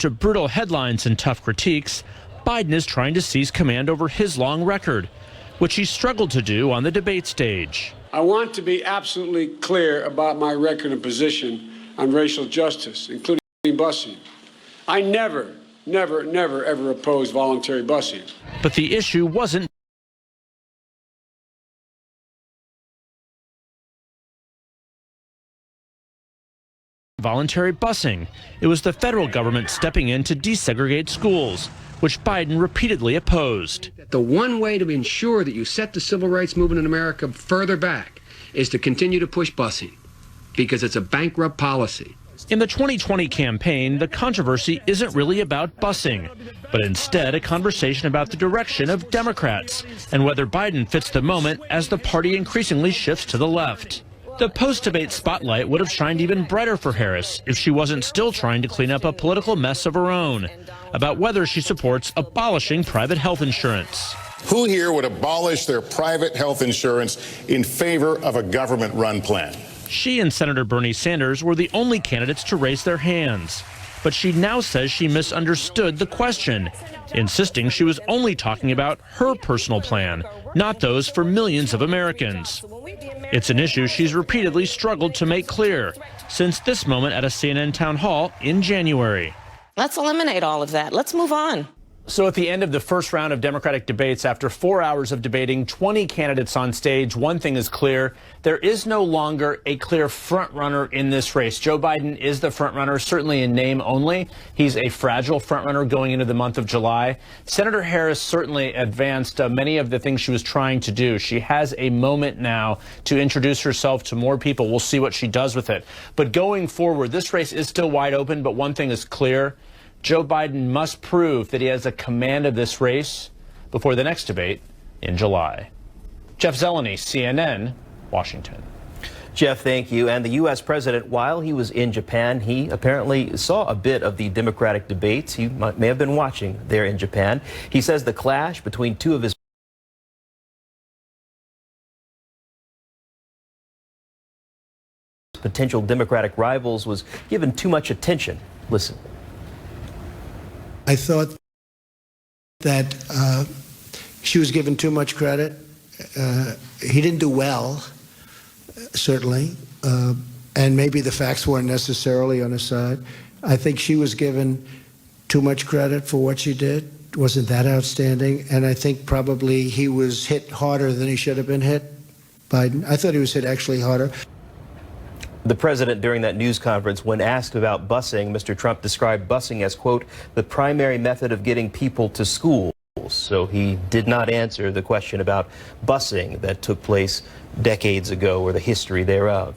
To brutal headlines and tough critiques, Biden is trying to seize command over his long record, which he struggled to do on the debate stage. I want to be absolutely clear about my record and position on racial justice, including busing. I never, ever opposed voluntary busing. But the issue wasn't voluntary busing. It was the federal government stepping in to desegregate schools, which Biden repeatedly opposed. The one way to ensure that you set the civil rights movement in America further back is to continue to push busing, because it's a bankrupt policy. In the 2020 campaign, the controversy isn't really about busing, but instead a conversation about the direction of Democrats and whether Biden fits the moment as the party increasingly shifts to the left. The post-debate spotlight would have shined even brighter for Harris if she wasn't still trying to clean up a political mess of her own about whether she supports abolishing private health insurance. Who here would abolish their private health insurance in favor of a government-run plan? She and Senator Bernie Sanders were the only candidates to raise their hands. But she now says she misunderstood the question, insisting she was only talking about her personal plan, not those for millions of Americans. It's an issue she's repeatedly struggled to make clear since this moment at a CNN town hall in January. Let's eliminate all of that. Let's move on. So at the end of the first round of Democratic debates, after 4 hours of debating 20 candidates on stage, one thing is clear. There is no longer a clear frontrunner in this race. Joe Biden is the frontrunner, certainly in name only. He's a fragile frontrunner going into the month of July. Senator Harris certainly advanced many of the things she was trying to do. She has a moment now to introduce herself to more people. We'll see what she does with it. But going forward, this race is still wide open, but one thing is clear. Joe Biden must prove that he has a command of this race before the next debate in July. Jeff Zeleny, CNN, Washington. Jeff, thank you. And the U.S. president, while he was in Japan, he apparently saw a bit of the Democratic debates. He may have been watching there in Japan. He says the clash between two of his potential Democratic rivals was given too much attention. Listen. I thought that she was given too much credit. He didn't do well, certainly, and maybe the facts weren't necessarily on his side. I think she was given too much credit for what she did. Wasn't that outstanding? And I think probably he was hit harder than he should have been hit, Biden. I thought he was hit actually harder. The president, during that news conference, when asked about busing, Mr. Trump described busing as, quote, the primary method of getting people to school. So he did not answer the question about busing that took place decades ago or the history thereof.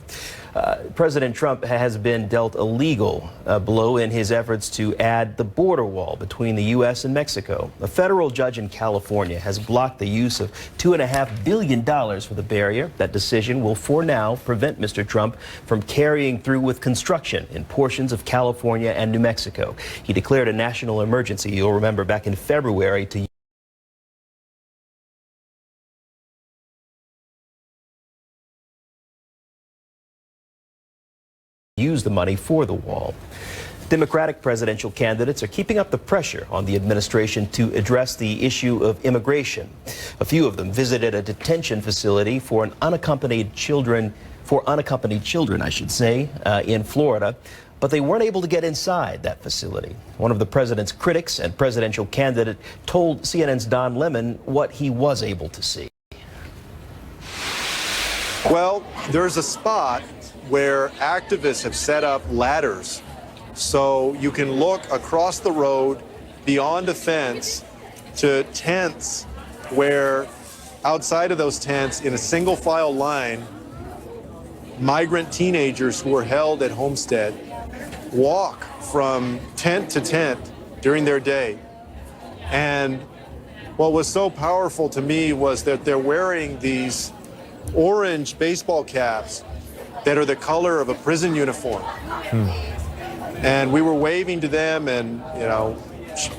President Trump has been dealt a legal blow in his efforts to add the border wall between the U.S. and Mexico. A federal judge in California has blocked the use of $2.5 billion for the barrier. That decision will, for now, prevent Mr. Trump from carrying through with construction in portions of California and New Mexico. He declared a national emergency, you'll remember, back in February to use the money for the wall. Democratic presidential candidates are keeping up the pressure on the administration to address the issue of immigration. A few of them visited a detention facility for unaccompanied children, I should say, in Florida, but they weren't able to get inside that facility. One of the president's critics and presidential candidate told CNN's Don Lemon what he was able to see. Well, there's a spot where activists have set up ladders so you can look across the road beyond a fence to tents where outside of those tents in a single file line, migrant teenagers who are held at Homestead walk from tent to tent during their day. And what was so powerful to me was that they're wearing these orange baseball caps that are the color of a prison uniform. And we were waving to them, and, you know,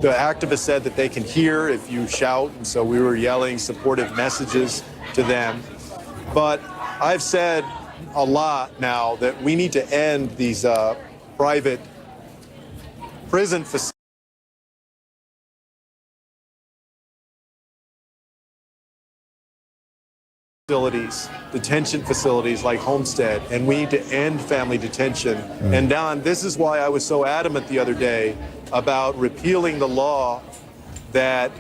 the activist said that they can hear if you shout, and so we were yelling supportive messages to them. But I've said a lot now that we need to end these private prison facilities. facilities, detention facilities like Homestead, and we need to end family detention. And Don, this is why I was so adamant the other day about repealing the law that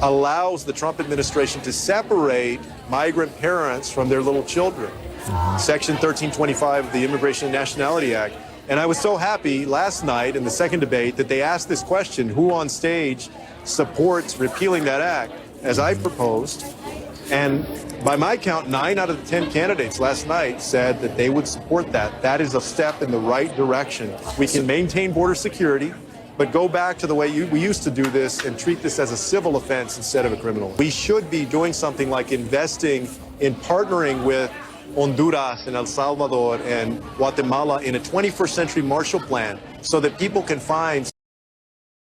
allows the Trump administration to separate migrant parents from their little children. Section 1325 of the Immigration and Nationality Act. And I was so happy last night in the second debate that they asked this question: who on stage supports repealing that act, as I proposed? And by my count, 9 out of the 10 candidates last night said that they would support that. That is a step in the right direction. We can maintain border security, but go back to the way we used to do this and treat this as a civil offense instead of a criminal. We should be doing something like investing in partnering with Honduras and El Salvador and Guatemala in a 21st century Marshall Plan so that people can find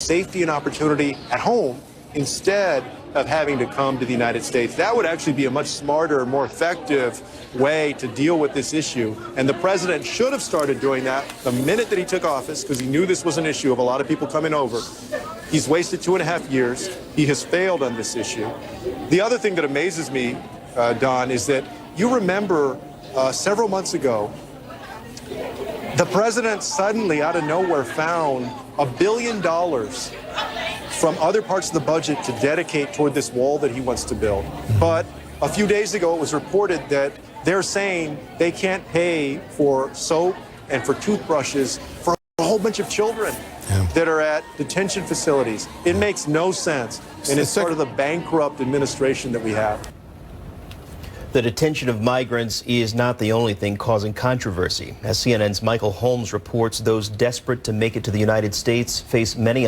safety and opportunity at home instead of having to come to the United States. That would actually be a much smarter, more effective way to deal with this issue. And the president should have started doing that the minute that he took office, because he knew this was an issue of a lot of people coming over. He's wasted 2.5 years. He has failed on this issue. The other thing that amazes me, Don, is that you remember several months ago, the president suddenly out of nowhere found $1 billion from other parts of the budget to dedicate toward this wall that he wants to build. But a few days ago, it was reported that they're saying they can't pay for soap and for toothbrushes for a whole bunch of children that are at detention facilities. It makes no sense, and it's part of the bankrupt administration that we have. The detention of migrants is not the only thing causing controversy. As CNN's Michael Holmes reports, those desperate to make it to the United States face many